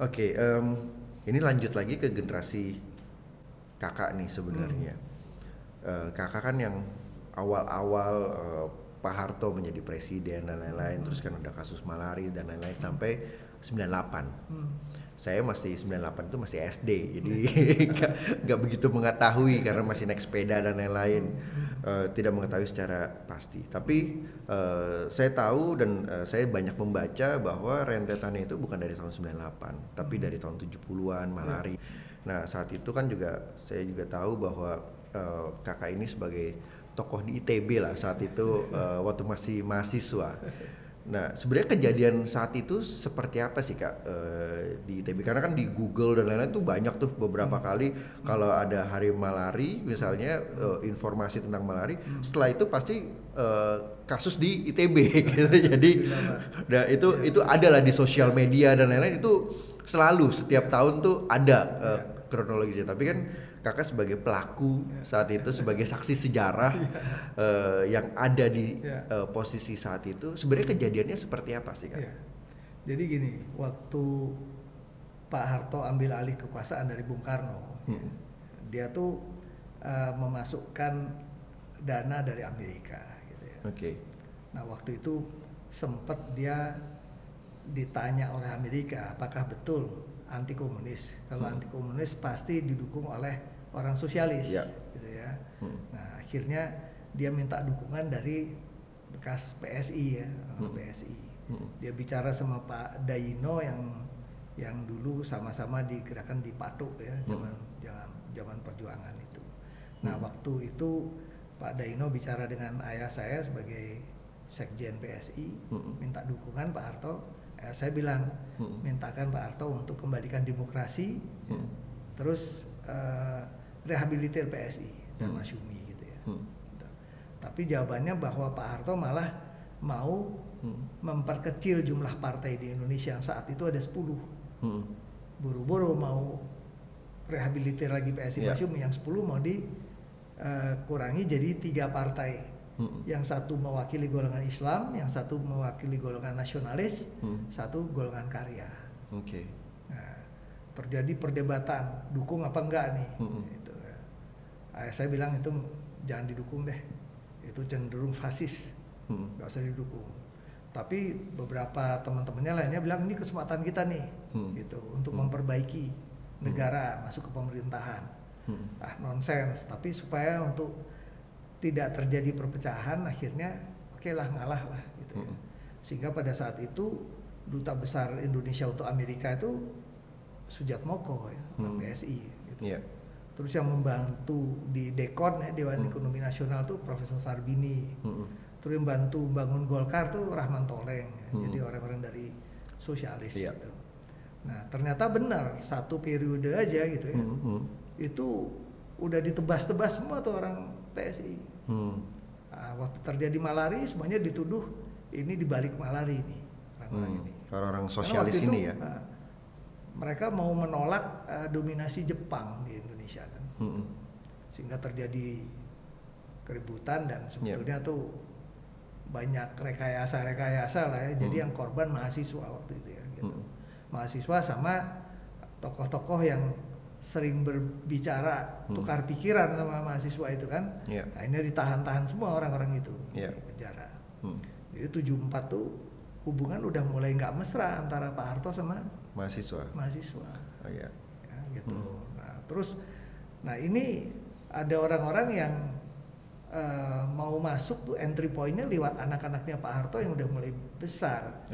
Oke, ini lanjut lagi ke generasi kakak nih sebenarnya. Kakak kan yang awal-awal Pak Harto menjadi presiden dan lain-lain, terus kan ada kasus malari dan lain-lain sampai 98. Saya masih 98 itu masih SD, jadi nggak begitu mengetahui karena masih naik sepeda dan lain-lain. Tidak mengetahui secara pasti. Tapi saya tahu dan saya banyak membaca bahwa rentetannya itu bukan dari tahun 98, tapi dari tahun 70-an malari. Nah, saat itu kan juga saya juga tahu bahwa kakak ini sebagai tokoh di ITB lah saat itu waktu masih mahasiswa. Nah, sebenarnya kejadian saat itu seperti apa sih Kak di ITB? Karena kan di Google dan lain-lain tuh banyak tuh beberapa kali kalau ada hari malari misalnya informasi tentang malari, setelah itu pasti kasus di ITB gitu. Jadi nah itu adalah di sosial media dan lain-lain itu selalu setiap tahun tuh ada kronologisnya. Tapi kan kakak sebagai pelaku saat itu sebagai saksi sejarah yang ada di posisi saat itu sebenarnya kejadiannya seperti apa sih kak? Jadi gini, waktu Pak Harto ambil alih kekuasaan dari Bung Karno, dia tuh memasukkan dana dari Amerika gitu ya. Nah, waktu itu sempat dia ditanya oleh Amerika apakah betul anti komunis. Kalau anti komunis pasti didukung oleh orang sosialis gitu ya. Nah, akhirnya dia minta dukungan dari bekas PSI ya, PSI. Dia bicara sama Pak Daino yang dulu sama-sama digerakkan di Patuk ya, zaman perjuangan itu. Nah, waktu itu Pak Daino bicara dengan ayah saya sebagai Sekjen PSI, minta dukungan Pak Harto. Saya bilang mintakan Pak Harto untuk kembalikan demokrasi, terus rehabilitir PSI dan Masyumi gitu ya. Tapi jawabannya bahwa Pak Harto malah mau memperkecil jumlah partai di Indonesia yang saat itu ada 10. Buru-buru mau rehabilitir lagi PSI Masyumi, yang 10 mau dikurangi jadi 3 partai. Yang satu mewakili golongan Islam, yang satu mewakili golongan nasionalis, satu golongan karya. Nah, terjadi perdebatan dukung apa enggak nih. Saya bilang itu jangan didukung deh, itu cenderung fasis, nggak usah didukung. Tapi beberapa teman-temannya lainnya bilang ini kesempatan kita nih, gitu, untuk memperbaiki negara masuk ke pemerintahan. Nonsens. Tapi supaya untuk tidak terjadi perpecahan, akhirnya oke lah ngalah lah, gitu ya. Sehingga pada saat itu duta besar Indonesia untuk Amerika itu Sujatmoko ya, PSI. Gitu. Terus yang membantu di Dekon ya, Dewan Ekonomi Nasional tuh Profesor Sarbini. Terus yang bantu bangun Golkar tuh Rahman Toleng ya. Jadi orang-orang dari sosialis gitu. Nah, ternyata benar satu periode aja gitu ya. Itu udah ditebas-tebas semua tuh orang PSI. Nah, waktu terjadi malari semuanya dituduh ini dibalik malari nih orang-orang ini. Orang-orang sosialis ini ya. Mereka mau menolak dominasi Jepang di Indonesia kan, sehingga terjadi keributan dan sebetulnya tuh banyak rekayasa lah ya. Jadi yang korban mahasiswa waktu itu ya, gitu. Mahasiswa sama tokoh-tokoh yang sering berbicara tukar pikiran sama mahasiswa itu kan. Nah, ini ditahan-tahan semua orang-orang itu di penjara. Jadi 74 tuh hubungan udah mulai nggak mesra antara Pak Harto sama mahasiswa. Ya, gitu. Nah, terus ini ada orang-orang yang mau masuk tuh entry point-nya lewat anak-anaknya Pak Harto yang udah mulai besar.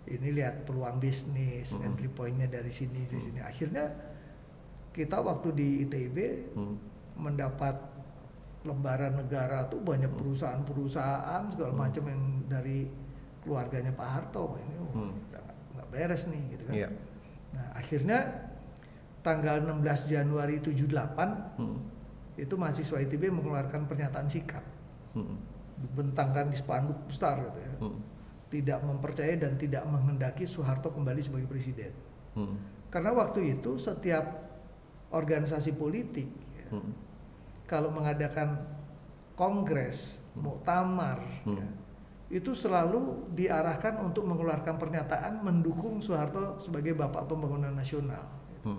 Ini lihat peluang bisnis, entry point-nya dari sini. Akhirnya kita waktu di ITB mendapat lembaran negara tuh banyak perusahaan-perusahaan segala macam yang dari keluarganya Pak Harto. Ini nggak beres nih gitu kan. Nah, akhirnya tanggal 16 Januari 78 itu mahasiswa ITB mengeluarkan pernyataan sikap, dibentangkan di spanduk besar gitu ya, tidak mempercayai dan tidak menghendaki Soeharto kembali sebagai presiden. Karena waktu itu setiap organisasi politik ya, kalau mengadakan kongres, muktamar, ya, itu selalu diarahkan untuk mengeluarkan pernyataan mendukung Soeharto sebagai Bapak Pembangunan Nasional. Gitu.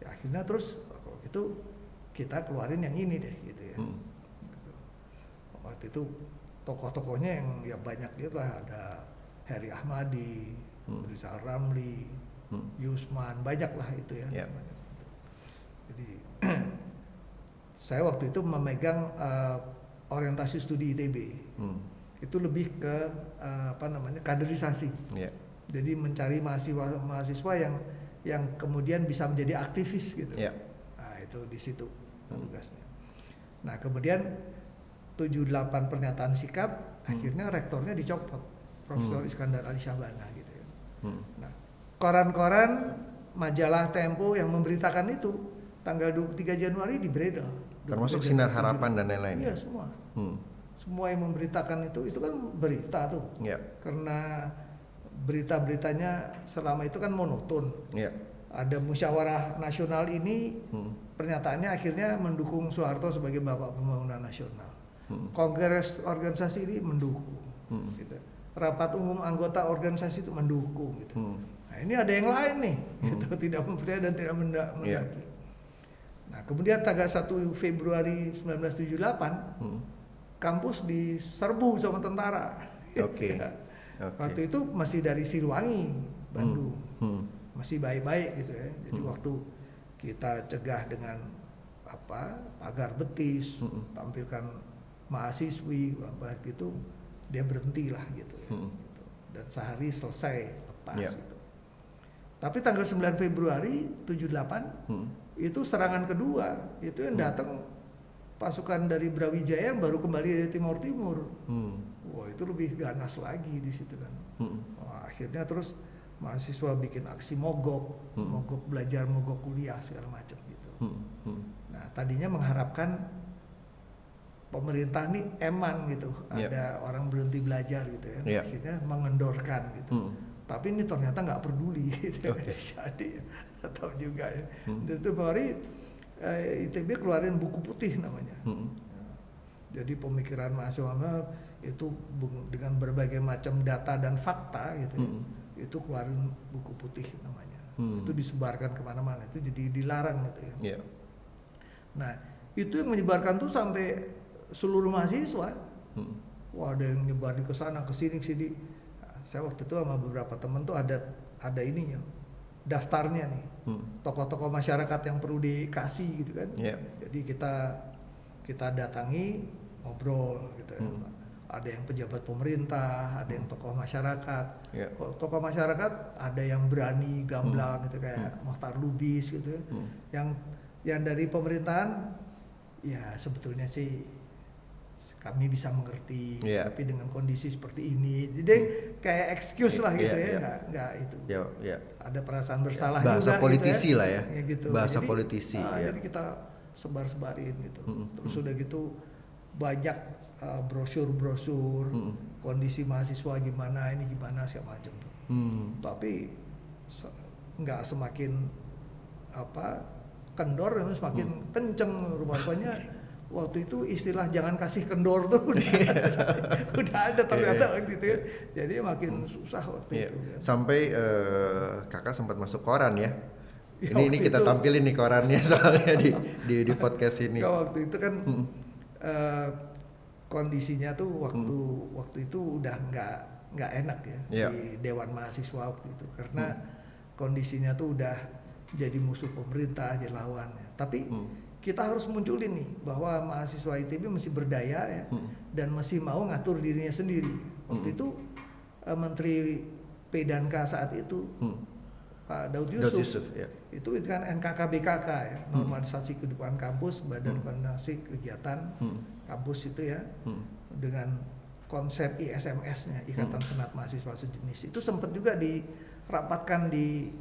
Ya, akhirnya terus kalau itu kita keluarin yang ini deh gitu ya. Gitu. Waktu itu tokoh-tokohnya yang ya banyak gitu lah, ada Heri Ahmadi, Rizal Ramli, Yusman, banyak lah itu ya. Banyak. Jadi saya waktu itu memegang orientasi studi ITB. Itu lebih ke kaderisasi. Jadi mencari mahasiswa yang kemudian bisa menjadi aktivis gitu. Nah, itu di situ tugasnya. Nah, kemudian 78 pernyataan sikap akhirnya rektornya dicopot, Profesor Iskandar Ali Syahbana gitu ya. Nah, koran-koran majalah Tempo yang memberitakan itu tanggal 23 Januari dibredel. Termasuk Sinar Harapan dan lain-lain. Iya, semua. Semua yang memberitakan itu kan berita tuh. Karena berita-beritanya selama itu kan monoton. Ada musyawarah nasional ini, pernyataannya akhirnya mendukung Soeharto sebagai Bapak Pembangunan Nasional. Kongres organisasi ini mendukung. Gitu. Rapat umum anggota organisasi itu mendukung. Gitu. Nah, ini ada yang lain nih, gitu, tidak mempercaya dan tidak mendaki. Nah, kemudian tanggal 1 Februari 1978, kampus diserbu sama tentara. Waktu itu masih dari Siliwangi, Bandung, masih baik-baik gitu ya. Jadi waktu kita cegah dengan pagar betis, tampilkan mahasiswi, gitu, dia berhenti lah gitu ya. Gitu. Dan sehari selesai lepas gitu. Tapi tanggal 9 Februari 78 itu serangan kedua, itu yang datang pasukan dari Brawijaya yang baru kembali dari Timur Timur. Wah, itu lebih ganas lagi di situ kan. Wah, akhirnya terus mahasiswa bikin aksi mogok, mogok belajar, mogok kuliah segala macam gitu. Nah, tadinya mengharapkan pemerintah nih eman gitu, ada orang berhenti belajar gitu ya. Akhirnya mengendorkan gitu. Tapi ini ternyata nggak peduli gitu. Jadi tahu juga ya. Itu baru ITB keluarin buku putih namanya. Jadi pemikiran mahasiswa itu dengan berbagai macam data dan fakta gitu ya. Itu keluarin buku putih namanya. Itu disebarkan kemana-mana, itu jadi dilarang gitu ya. Nah, itu yang menyebarkan tuh sampai seluruh mahasiswa. Wah, ada yang nyebarin ke sana ke sini. Nah, saya waktu itu sama beberapa teman tuh ada ininya, daftarnya nih, tokoh-tokoh masyarakat yang perlu dikasih gitu kan. Jadi kita datangi, ngobrol gitu ya. Ada yang pejabat pemerintah, ada yang tokoh masyarakat. Tokoh masyarakat ada yang berani, gamblang gitu kayak Mohtar Lubis gitu ya. Yang dari pemerintahan ya sebetulnya sih kami bisa mengerti, tapi dengan kondisi seperti ini, jadi kayak excuse lah gitu ya, nggak itu. Ada perasaan bersalah bahasa juga politisi gitu lah ya, gitu. Bahasa jadi, politisi. Jadi kita sebar-sebarin gitu. Terus udah gitu banyak brosur-brosur kondisi mahasiswa gimana, ini gimana segala macam. Tapi nggak semakin kendor, semakin kenceng rupanya. Waktu itu istilah jangan kasih kendor tuh udah ada ternyata gitu ya. Jadi makin susah waktu itu. Sampai kakak sempat masuk koran ya. Ini kita tampilin nih korannya soalnya di podcast ini. Waktu itu kan kondisinya tuh waktu itu udah nggak enak ya di Dewan Mahasiswa waktu itu, karena kondisinya tuh udah jadi musuh pemerintah, jadi lawan ya. Tapi kita harus munculin nih bahwa mahasiswa ITB masih berdaya ya, dan masih mau ngatur dirinya sendiri. Waktu itu Menteri P&K saat itu Pak Daud Yusuf itu kan NKK-BKK ya, normalisasi kehidupan kampus, Badan Koordinasi Kegiatan Kampus itu ya, dengan konsep ISMS-nya, Ikatan Senat Mahasiswa Sejenis. Itu sempat juga dirapatkan di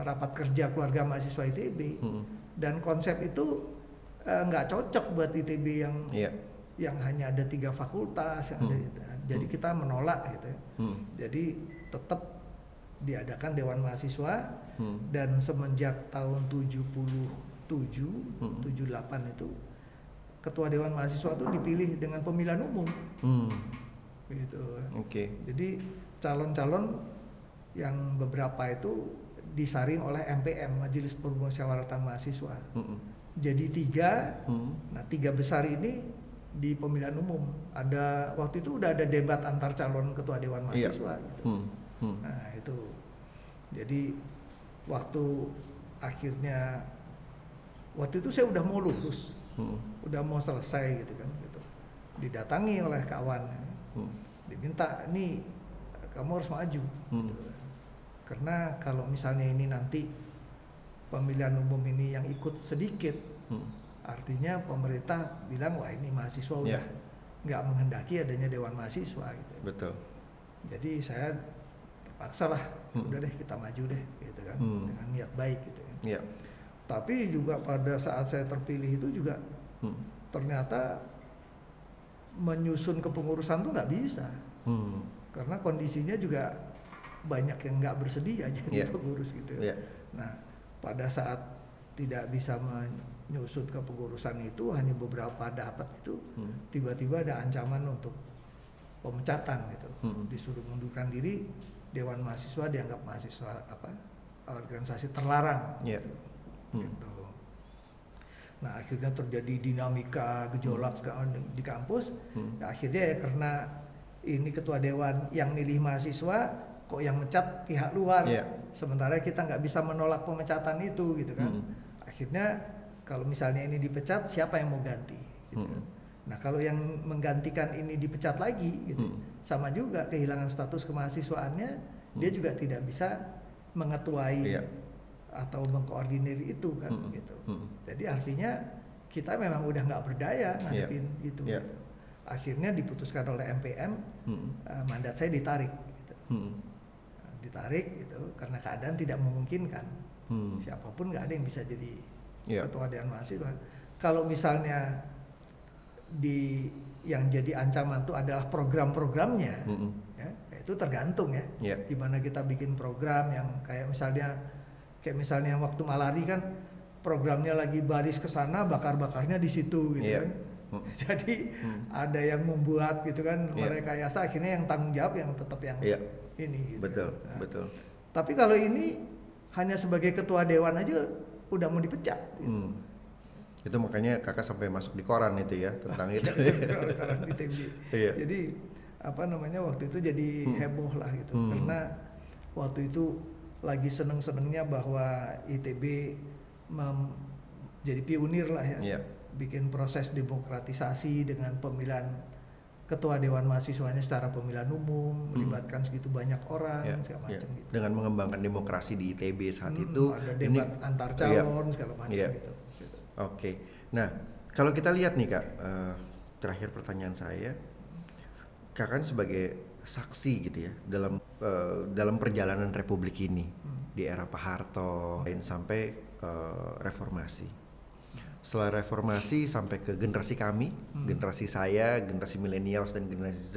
rapat kerja keluarga mahasiswa ITB. Dan konsep itu nggak cocok buat ITB yang hanya ada 3 fakultas yang ada gitu. Jadi kita menolak gitu ya. Jadi tetap diadakan Dewan Mahasiswa, dan semenjak tahun 78 itu ketua Dewan Mahasiswa itu dipilih dengan pemilihan umum. gitu. Oke. Jadi calon-calon yang beberapa itu disaring oleh MPM, Majelis Permusyawaratan Mahasiswa. Jadi 3, nah 3 besar ini di pemilihan umum. Ada waktu itu udah ada debat antar calon ketua dewan mahasiswa gitu. Nah itu, jadi waktu akhirnya waktu itu saya udah mau lulus, udah mau selesai gitu kan, gitu. Didatangi oleh kawan, diminta nih kamu harus maju, gitu. Karena kalau misalnya ini nanti pemilihan umum ini yang ikut sedikit, artinya pemerintah bilang wah ini mahasiswa udah nggak menghendaki adanya dewan mahasiswa gitu. Betul. Jadi saya terpaksa lah, udah deh kita maju deh gitu kan, dengan niat baik gitu. Tapi juga pada saat saya terpilih itu juga ternyata menyusun kepengurusan tuh nggak bisa, karena kondisinya juga banyak yang nggak bersedia jadi pengurus gitu. Nah pada saat tidak bisa menyusun kepengurusan itu, hanya beberapa dapat itu, tiba-tiba ada ancaman untuk pemecatan gitu, disuruh mundurkan diri, dewan mahasiswa dianggap mahasiswa organisasi terlarang gitu. Gitu. Nah akhirnya terjadi dinamika gejolak sekarang di kampus. Nah, akhirnya ya karena ini ketua dewan yang milih mahasiswa, kok yang mencat pihak luar, sementara kita nggak bisa menolak pemecatan itu gitu kan. Akhirnya kalau misalnya ini dipecat, siapa yang mau ganti gitu. Nah kalau yang menggantikan ini dipecat lagi gitu, sama juga kehilangan status kemahasiswaannya, dia juga tidak bisa mengetuai atau mengkoordinir itu kan gitu. Jadi artinya kita memang udah nggak berdaya ngadepin itu gitu. Akhirnya diputuskan oleh MPM, mandat saya ditarik gitu. Ditarik gitu karena keadaan tidak memungkinkan, siapapun nggak ada yang bisa jadi ketua dewan mahasiswa. Kalau misalnya yang jadi ancaman itu adalah program-programnya, ya, itu tergantung ya, gimana kita bikin program yang kayak misalnya waktu malari kan programnya lagi baris ke sana, bakar-bakarnya di situ gitu kan. Jadi ada yang membuat gitu kan, merekayasa, akhirnya yang tanggung jawab yang tetap yang ini gitu. Betul, nah, betul. Tapi kalau ini hanya sebagai ketua dewan aja udah mau dipecat gitu. Itu makanya kakak sampai masuk di koran itu ya tentang itu. Koran di TV. Jadi waktu itu jadi heboh lah gitu, karena waktu itu lagi seneng-senengnya bahwa ITB jadi pionir lah ya, bikin proses demokratisasi dengan pemilihan ketua dewan mahasiswanya secara pemilihan umum, melibatkan segitu banyak orang, segala macam gitu. Dengan mengembangkan demokrasi di ITB saat itu, ada debat antar calon segala macam gitu. Oke. Nah, kalau kita lihat nih Kak, terakhir pertanyaan saya, Kak kan sebagai saksi gitu ya dalam perjalanan Republik ini di era Pak Harto sampai reformasi. Setelah reformasi sampai ke generasi kami, generasi saya, generasi millennials dan generasi Z,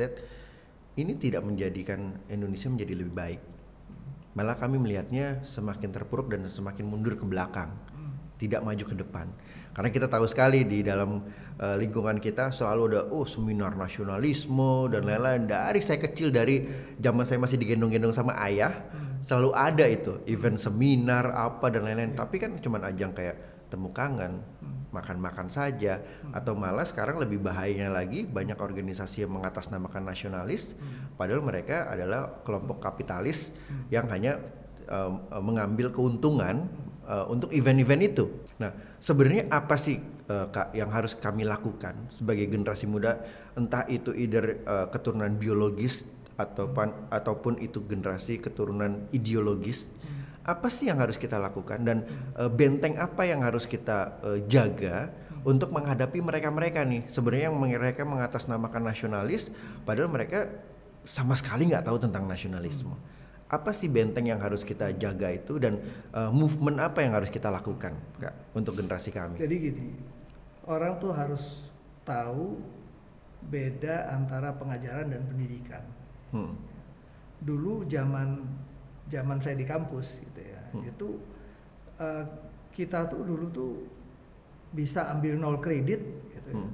ini tidak menjadikan Indonesia menjadi lebih baik. Malah kami melihatnya semakin terpuruk dan semakin mundur ke belakang, tidak maju ke depan. Karena kita tahu sekali di dalam lingkungan kita selalu ada seminar nasionalisme dan lain-lain. Dari saya kecil, dari zaman saya masih digendong-gendong sama ayah, selalu ada itu event seminar apa dan lain-lain. Tapi kan cuman ajang kayak temu kangen, makan-makan saja, atau malah sekarang lebih bahayanya lagi banyak organisasi yang mengatasnamakan nasionalis, padahal mereka adalah kelompok kapitalis yang hanya mengambil keuntungan untuk event-event itu. Nah, sebenarnya apa sih Kak yang harus kami lakukan sebagai generasi muda, entah itu either keturunan biologis ataupun itu generasi keturunan ideologis? Apa sih yang harus kita lakukan dan benteng apa yang harus kita jaga untuk menghadapi mereka-mereka nih sebenarnya yang mereka mengatasnamakan nasionalis padahal mereka sama sekali nggak tahu tentang nasionalisme. Apa sih benteng yang harus kita jaga itu dan movement apa yang harus kita lakukan Kak untuk generasi kami? Jadi gini, orang tuh harus tahu beda antara pengajaran dan pendidikan. Dulu zaman saya di kampus gitu ya, itu kita tuh dulu tuh bisa ambil 0 kredit gitu ya.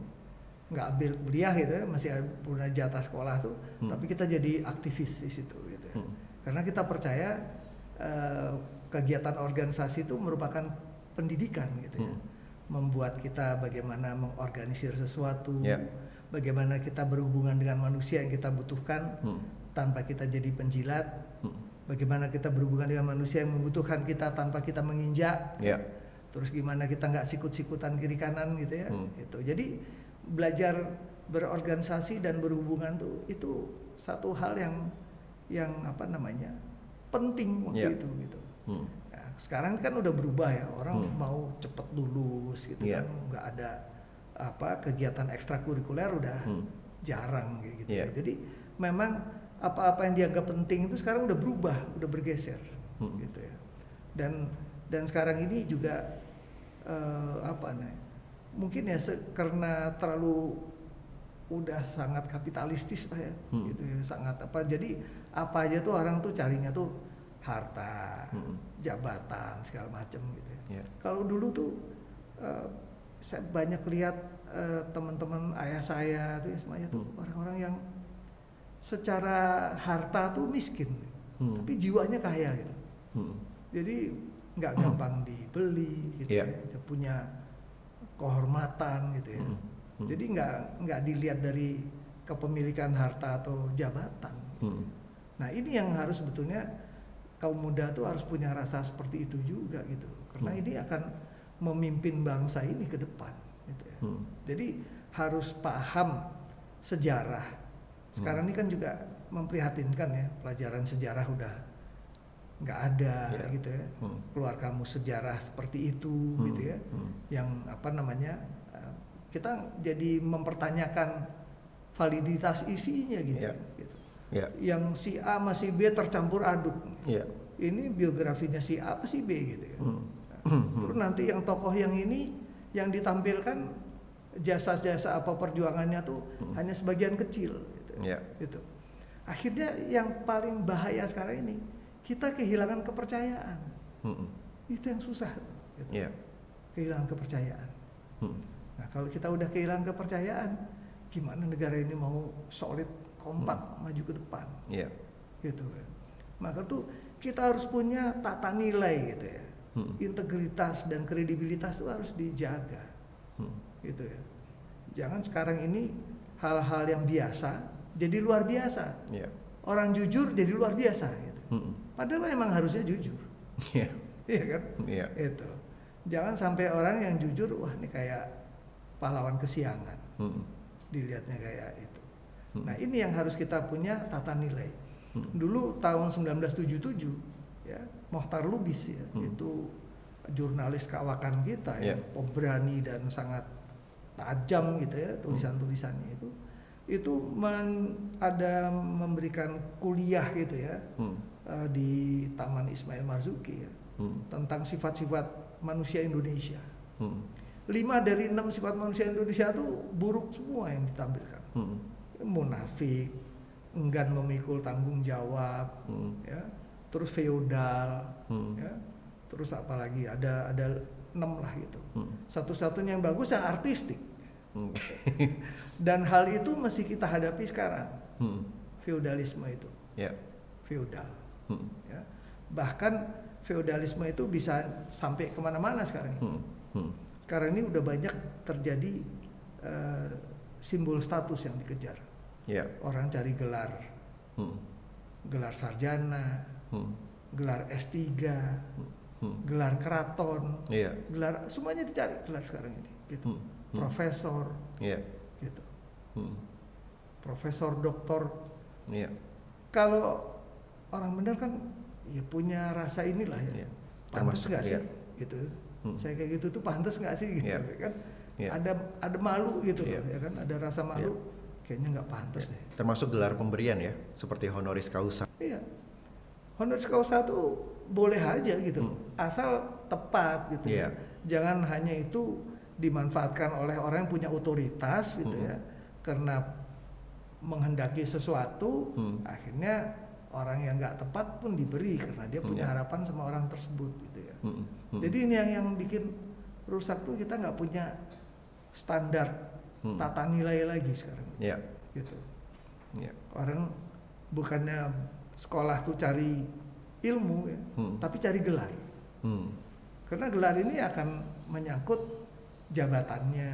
nggak ambil kuliah gitu ya, masih punya jatah sekolah tuh, tapi kita jadi aktivis di situ gitu ya. Karena kita percaya kegiatan organisasi itu merupakan pendidikan gitu ya. Membuat kita bagaimana mengorganisir sesuatu, bagaimana kita berhubungan dengan manusia yang kita butuhkan tanpa kita jadi penjilat, bagaimana kita berhubungan dengan manusia yang membutuhkan kita tanpa kita menginjak, terus gimana kita nggak sikut-sikutan kiri kanan gitu ya. Itu jadi belajar berorganisasi dan berhubungan tuh itu satu hal yang apa namanya penting waktu itu gitu. Nah, sekarang kan udah berubah ya, orang mau cepet lulus gitu kan, nggak ada apa kegiatan ekstrakurikuler udah jarang gitu ya. Jadi memang apa-apa yang dianggap penting itu sekarang udah berubah, udah bergeser gitu ya. Dan sekarang ini juga apa nih? Mungkin ya karena terlalu udah sangat kapitalistis lah ya, gitu ya, sangat apa. Jadi apa aja tuh orang tuh carinya tuh harta, jabatan segala macam gitu ya. Kalau dulu tuh saya banyak lihat teman-teman ayah saya tuh ya, semuanya tuh orang-orang yang secara harta tuh miskin, tapi jiwanya kaya gitu. Jadi nggak gampang dibeli gitu ya, dia punya kehormatan gitu ya. Jadi nggak dilihat dari kepemilikan harta atau jabatan. Nah ini yang harus sebetulnya kaum muda tuh harus punya rasa seperti itu juga gitu, karena ini akan memimpin bangsa ini ke depan gitu ya. Jadi harus paham sejarah. Sekarang ini kan juga memprihatinkan ya, pelajaran sejarah udah nggak ada gitu ya. Keluar kamu sejarah seperti itu gitu ya, yang apa namanya kita jadi mempertanyakan validitas isinya gitu. Gitu. Yang si A sama si B tercampur aduk. Ini biografinya si A apa si B gitu ya. Terus nanti yang tokoh yang ini yang ditampilkan jasa-jasa apa perjuangannya tuh hanya sebagian kecil gitu. Gitu. Akhirnya yang paling bahaya sekarang ini kita kehilangan kepercayaan. Itu yang susah gitu. Kehilangan kepercayaan. Nah, kalau kita udah kehilangan kepercayaan, gimana negara ini mau solid, kompak, maju ke depan? Gitu. Maka tuh kita harus punya tata nilai gitu ya. Integritas dan kredibilitas itu harus dijaga. Gitu ya. Jangan sekarang ini hal-hal yang biasa jadi luar biasa. Orang jujur jadi luar biasa gitu. Padahal emang harusnya jujur. Iya kan? Itu. Jangan sampai orang yang jujur, wah ini kayak pahlawan kesiangan. Dilihatnya kayak itu. Nah, ini yang harus kita punya tata nilai. Dulu tahun 1977 ya, Mohtar Lubis ya, itu jurnalis kawakan kita ya, pemberani dan sangat tajam gitu ya tulisan-tulisannya itu ada memberikan kuliah gitu ya di Taman Ismail Marzuki ya, tentang sifat-sifat manusia Indonesia. 5 dari 6 sifat manusia Indonesia itu buruk semua yang ditampilkan. Munafik, enggan memikul tanggung jawab, ya, terus feodal, ya, terus apa lagi ada 6 lah gitu. Satu-satunya yang bagus yang artistik. Dan hal itu masih kita hadapi sekarang. Feodalisme itu, feodal. Ya. Bahkan feodalisme itu bisa sampai kemana-mana sekarang. Sekarang ini udah banyak terjadi simbol status yang dikejar. Orang cari gelar, gelar sarjana, gelar S3, gelar keraton, gelar semuanya dicari gelar sekarang ini. Gitu. Profesor, gitu. Profesor, doktor. Kalau orang benar kan ya punya rasa inilah ya. Pantas nggak sih? Gitu. Saya kayak gitu tuh pantas nggak sih? Gitu kan? Ada malu gitu loh, ya kan? Ada rasa malu. Kayaknya nggak pantas deh. Termasuk gelar pemberian ya, seperti honoris causa. Iya. Honoris causa tuh boleh aja gitu, asal tepat gitu. Ya. Jangan hanya itu dimanfaatkan oleh orang yang punya otoritas gitu ya, karena menghendaki sesuatu, akhirnya orang yang nggak tepat pun diberi karena dia punya harapan sama orang tersebut gitu ya. Jadi ini yang bikin rusak tuh kita nggak punya standar tata nilai lagi sekarang. Iya. Gitu. Iya. Orang bukannya sekolah tuh cari ilmu ya, tapi cari gelar. Karena gelar ini akan menyangkut jabatannya,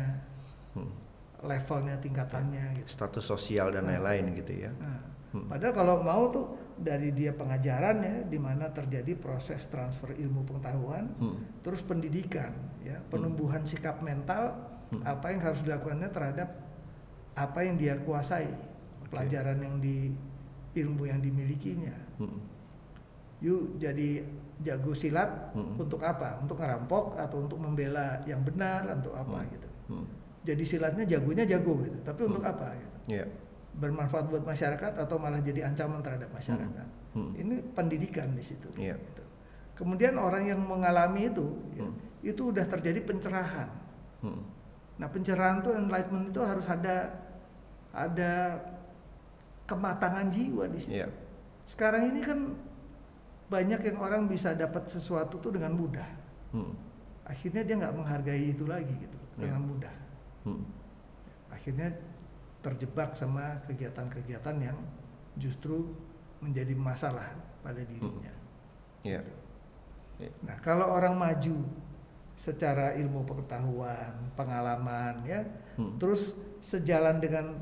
levelnya, tingkatannya, gitu. Status sosial dan lain-lain gitu ya. Nah, padahal kalau mau tuh dari dia pengajaran ya, di mana terjadi proses transfer ilmu pengetahuan, terus pendidikan, ya, penumbuhan sikap mental, apa yang harus dilakukannya terhadap apa yang dia kuasai, pelajaran yang ilmu yang dimilikinya. Yuk jadi jago silat untuk apa? Untuk ngerampok atau untuk membela yang benar, untuk apa gitu. Jadi silatnya jagonya jago gitu, tapi untuk apa gitu. Bermanfaat buat masyarakat atau malah jadi ancaman terhadap masyarakat. Ini pendidikan di situ. Gitu. Kemudian orang yang mengalami itu, ya, itu udah terjadi pencerahan. Nah, pencerahan itu, enlightenment itu harus ada kematangan jiwa di situ. Sekarang ini kan banyak yang orang bisa dapat sesuatu tuh dengan mudah. Akhirnya dia nggak menghargai itu lagi gitu, dengan mudah. Akhirnya terjebak sama kegiatan-kegiatan yang justru menjadi masalah pada dirinya. Nah, kalau orang maju secara ilmu pengetahuan, pengalaman, ya, terus sejalan dengan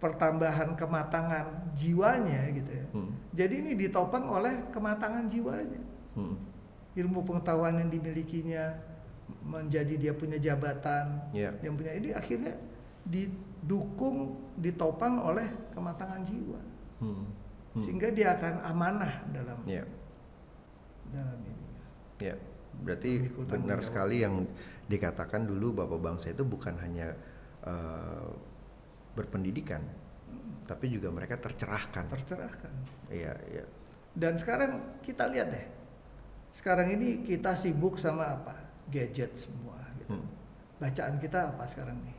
pertambahan kematangan jiwanya, gitu ya. Jadi ini ditopang oleh kematangan jiwanya. Ilmu pengetahuan yang dimilikinya menjadi dia punya jabatan, yang punya ini akhirnya didukung, ditopang oleh kematangan jiwa, sehingga dia akan amanah dalam ini. Berarti benar sekali yang dikatakan dulu Bapak bangsa itu bukan hanya berpendidikan, tapi juga mereka tercerahkan. Iya. Dan sekarang kita lihat deh, sekarang ini kita sibuk sama apa? Gadget semua gitu. Bacaan kita apa sekarang nih?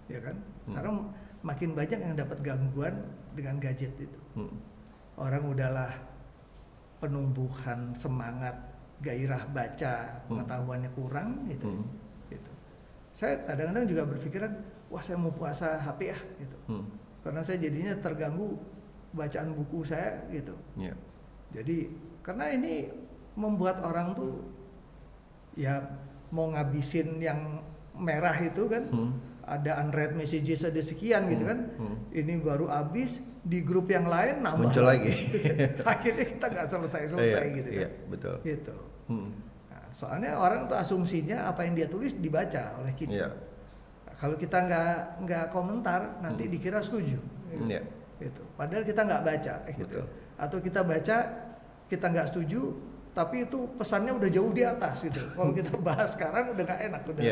Ya kan? Sekarang makin banyak yang dapat gangguan dengan gadget itu. Orang udahlah penumbuhan semangat, gairah baca, pengetahuannya kurang gitu. Gitu. Saya kadang-kadang juga berpikiran, wah saya mau puasa HP ya gitu. Karena saya jadinya terganggu bacaan buku saya gitu. Jadi karena ini membuat orang tuh ya mau ngabisin yang merah itu kan, ada unread messages ada sekian gitu kan, ini baru habis, di grup yang lain nambah muncul lagi. Akhirnya kita nggak selesai gitu kan. Betul. Gitu. Nah, soalnya orang tuh asumsinya apa yang dia tulis dibaca oleh kita. Nah, kalau kita nggak komentar nanti dikira setuju. Gitu. Padahal kita nggak baca. Gitu. Atau kita baca kita nggak setuju, tapi itu pesannya udah jauh di atas gitu. Kalau kita bahas sekarang udah nggak enak udah.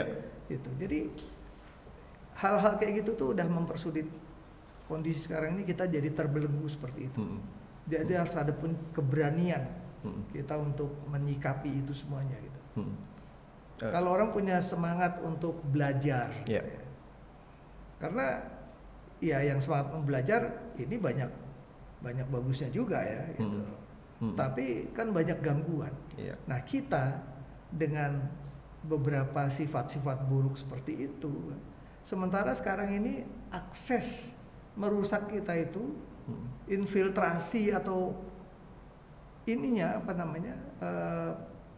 Gitu. Jadi hal-hal kayak gitu tuh udah mempersulit kondisi sekarang ini, kita jadi terbelenggu seperti itu. Jadi harus ada pun keberanian kita untuk menyikapi itu semuanya gitu. Kalau orang punya semangat untuk belajar, ya. Karena ya yang semangat belajar ini banyak bagusnya juga ya gitu. Tapi kan banyak gangguan. Nah, kita dengan beberapa sifat-sifat buruk seperti itu, sementara sekarang ini akses merusak kita itu infiltrasi atau ininya apa namanya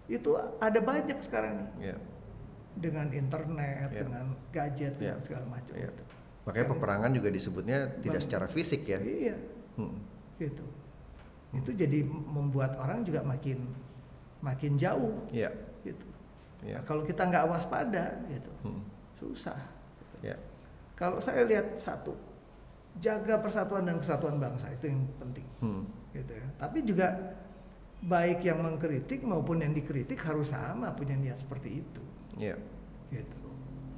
itu ada banyak sekarang nih dengan internet, dengan gadget dan segala macam. Makanya peperangan juga disebutnya tidak secara fisik ya. Iya, gitu. Itu jadi membuat orang juga makin jauh. Gitu. Nah, kalau kita nggak waspada, gitu, susah. Gitu. Kalau saya lihat satu, jaga persatuan dan kesatuan bangsa itu yang penting, gitu ya. Tapi juga baik yang mengkritik maupun yang dikritik harus sama punya niat seperti itu, gitu.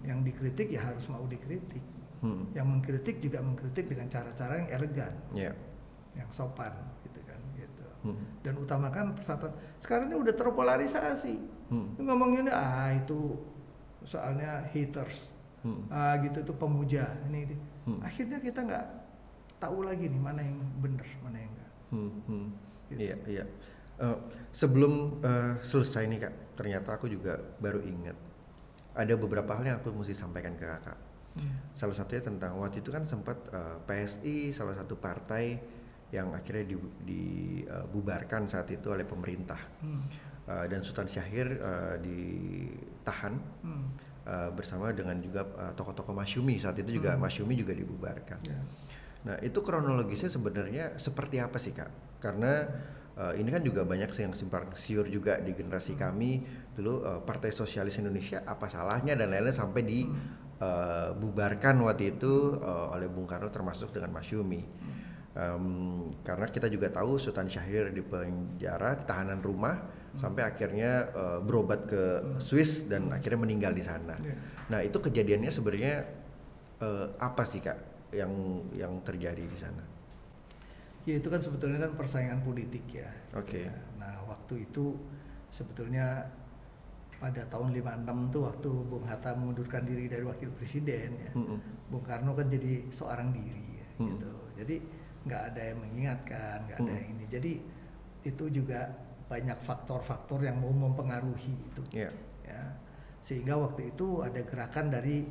Yang dikritik ya harus mau dikritik, yang mengkritik juga mengkritik dengan cara-cara yang elegan, yang sopan, gitu kan, gitu. Dan utamakan persatuan. Sekarang ini udah terpolarisasi, ngomonginnya itu soalnya haters. Gitu tuh pemuja ini. Akhirnya kita nggak tahu lagi nih mana yang benar, mana yang enggak. Gitu. Sebelum selesai nih Kak, ternyata aku juga baru ingat ada beberapa hal yang aku mesti sampaikan ke kakak. Salah satunya tentang waktu itu kan sempat PSI salah satu partai yang akhirnya dibubarkan saat itu oleh pemerintah. Dan Sultan Syahrir ditahan bersama dengan juga tokoh-tokoh Masyumi. Saat itu juga Masyumi juga dibubarkan. Nah itu kronologisnya sebenarnya seperti apa sih kak? Karena ini kan juga banyak yang simpang siur juga di generasi kami dulu, Partai Sosialis Indonesia apa salahnya dan lain-lain sampai dibubarkan waktu itu oleh Bung Karno termasuk dengan Masyumi. Karena kita juga tahu Sultan Syahrir di penjara, di tahanan rumah sampai akhirnya berobat ke Swiss dan akhirnya meninggal di sana. Nah itu kejadiannya sebenarnya apa sih kak yang terjadi di sana? Ya itu kan sebetulnya kan persaingan politik ya. Oke. Nah waktu itu sebetulnya pada tahun 56 tuh waktu Bung Hatta mengundurkan diri dari wakil presiden ya. Bung Karno kan jadi seorang diri ya, gitu. Jadi nggak ada yang mengingatkan, nggak ada yang ini. Jadi itu juga banyak faktor-faktor yang mau mempengaruhi itu. Ya. Sehingga waktu itu ada gerakan dari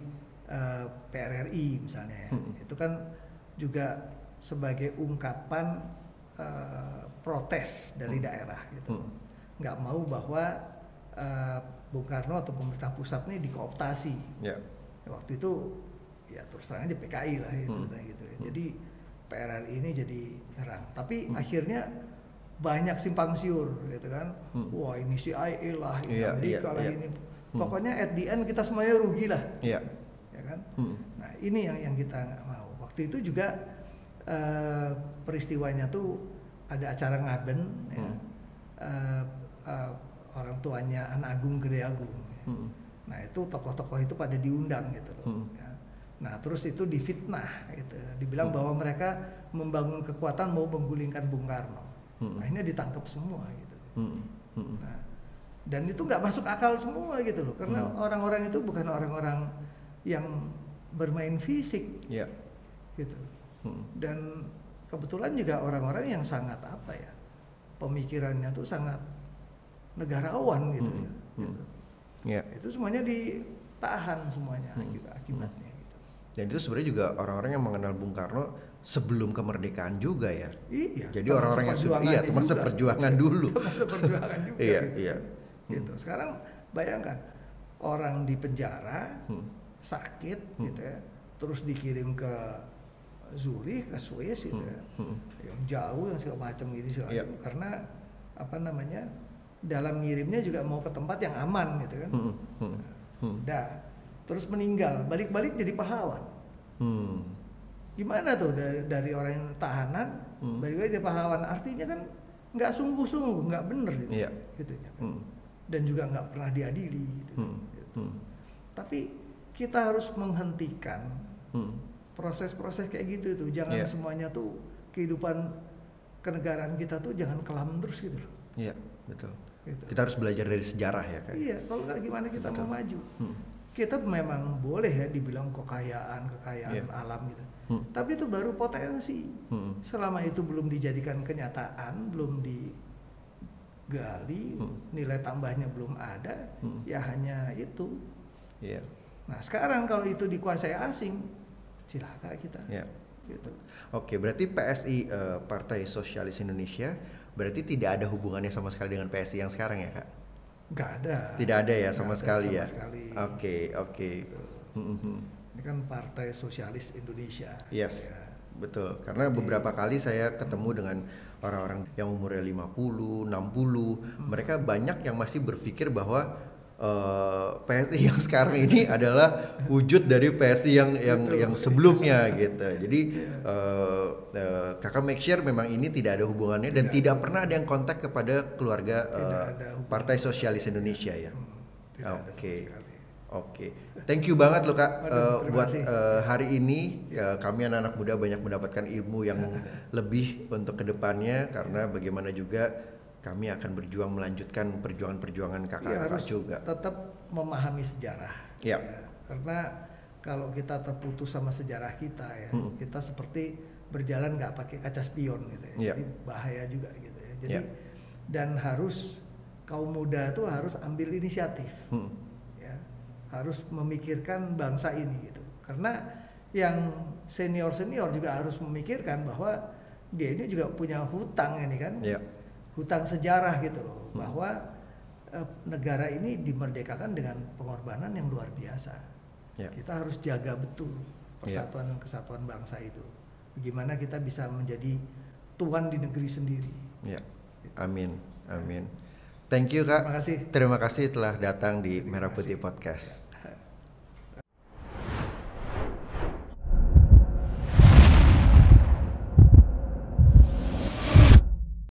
PRRI misalnya ya. Itu kan juga sebagai ungkapan protes dari daerah gitu. Nggak mau bahwa Bung Karno atau pemerintah pusat ini dikooptasi. Ya, waktu itu ya terus terang aja PKI lah gitu, gitu ya. Jadi PRRI ini jadi nyerang. Tapi akhirnya banyak simpang siur gitu kan. Wah ini CIA lah, ini Amerika lah ini. Pokoknya at the end kita semuanya rugi lah. Ya kan. Nah ini yang kita nggak mau. Waktu itu juga peristiwanya tuh ada acara ngaben ya. Orang tuanya Anak Agung Gede Agung ya. Nah itu tokoh-tokoh itu pada diundang gitu loh ya. Nah terus itu difitnah gitu, dibilang bahwa mereka membangun kekuatan mau menggulingkan Bung Karno. Akhirnya ditangkap semua gitu. Nah, dan itu nggak masuk akal semua gitu loh, karena orang-orang itu bukan orang-orang yang bermain fisik gitu. Dan kebetulan juga orang-orang yang sangat apa ya, pemikirannya tuh sangat negarawan gitu ya. Gitu. Itu semuanya ditahan semuanya akibatnya gitu. Dan itu sebenarnya juga orang-orang yang mengenal Bung Karno sebelum kemerdekaan juga ya. Iya. Jadi orang-orang yang teman seperjuangan dulu. Teman seperjuangan juga. Iya. Gitu. Sekarang bayangkan orang di penjara sakit gitu ya, terus dikirim ke Zurich, ke Swiss gitu ya, yang jauh, yang segala macam gitu karena apa namanya, dalam ngirimnya juga mau ke tempat yang aman gitu kan. Terus meninggal, balik-balik jadi pahlawan. Gimana tuh dari orang yang tahanan balik-balik jadi pahlawan, artinya kan nggak sungguh-sungguh, nggak bener gitu, gitu ya kan? Dan juga nggak pernah diadili gitu. Tapi kita harus menghentikan proses-proses kayak gitu itu, jangan semuanya tuh kehidupan kenegaraan kita tuh jangan kelam terus gitu loh. Iya, betul. Gitu. Kita harus belajar dari sejarah ya kayak. Iya, kalau nggak gimana kita mau maju. Kita memang boleh ya dibilang kekayaan alam gitu. Tapi itu baru potensi. Selama itu belum dijadikan kenyataan, belum digali, nilai tambahnya belum ada, ya hanya itu. Nah, sekarang kalau itu dikuasai asing, cilaka kita. Gitu. Oke, berarti PSI Partai Sosialis Indonesia berarti tidak ada hubungannya sama sekali dengan PSI yang sekarang ya kak? Nggak ada. Tidak ada ya sama sekali ya. Oke. Gitu. Ini kan Partai Sosialis Indonesia. Yes. Ya. Betul. Karena beberapa kali saya ketemu dengan orang-orang yang umurnya 50, 60, mereka banyak yang masih berpikir bahwa PSI yang sekarang ini adalah wujud dari PSI yang sebelumnya gitu. Jadi kakak make sure memang ini tidak ada hubungannya dan tidak pernah ada yang kontak kepada keluarga Partai Sosialis Indonesia ya. Oke. Thank you banget loh kak. Buat hari ini kami anak-anak muda banyak mendapatkan ilmu yang lebih untuk kedepannya, karena bagaimana juga kami akan berjuang melanjutkan perjuangan-perjuangan kakak-kakak juga. Tetap memahami sejarah. Ya. Karena kalau kita terputus sama sejarah kita ya, kita seperti berjalan nggak pakai kaca spion gitu ya. Jadi bahaya juga gitu ya. Jadi dan harus kaum muda tuh harus ambil inisiatif. Ya. harus memikirkan bangsa ini gitu. Karena yang senior juga harus memikirkan bahwa dia ini juga punya hutang ini kan, hutang sejarah gitu loh, bahwa negara ini dimerdekakan dengan pengorbanan yang luar biasa. Kita harus jaga betul persatuan dan kesatuan bangsa itu. Bagaimana kita bisa menjadi tuan di negeri sendiri. Amin, amin. Thank you Kak. Terima kasih. Terima kasih telah datang di Merah Putih Podcast.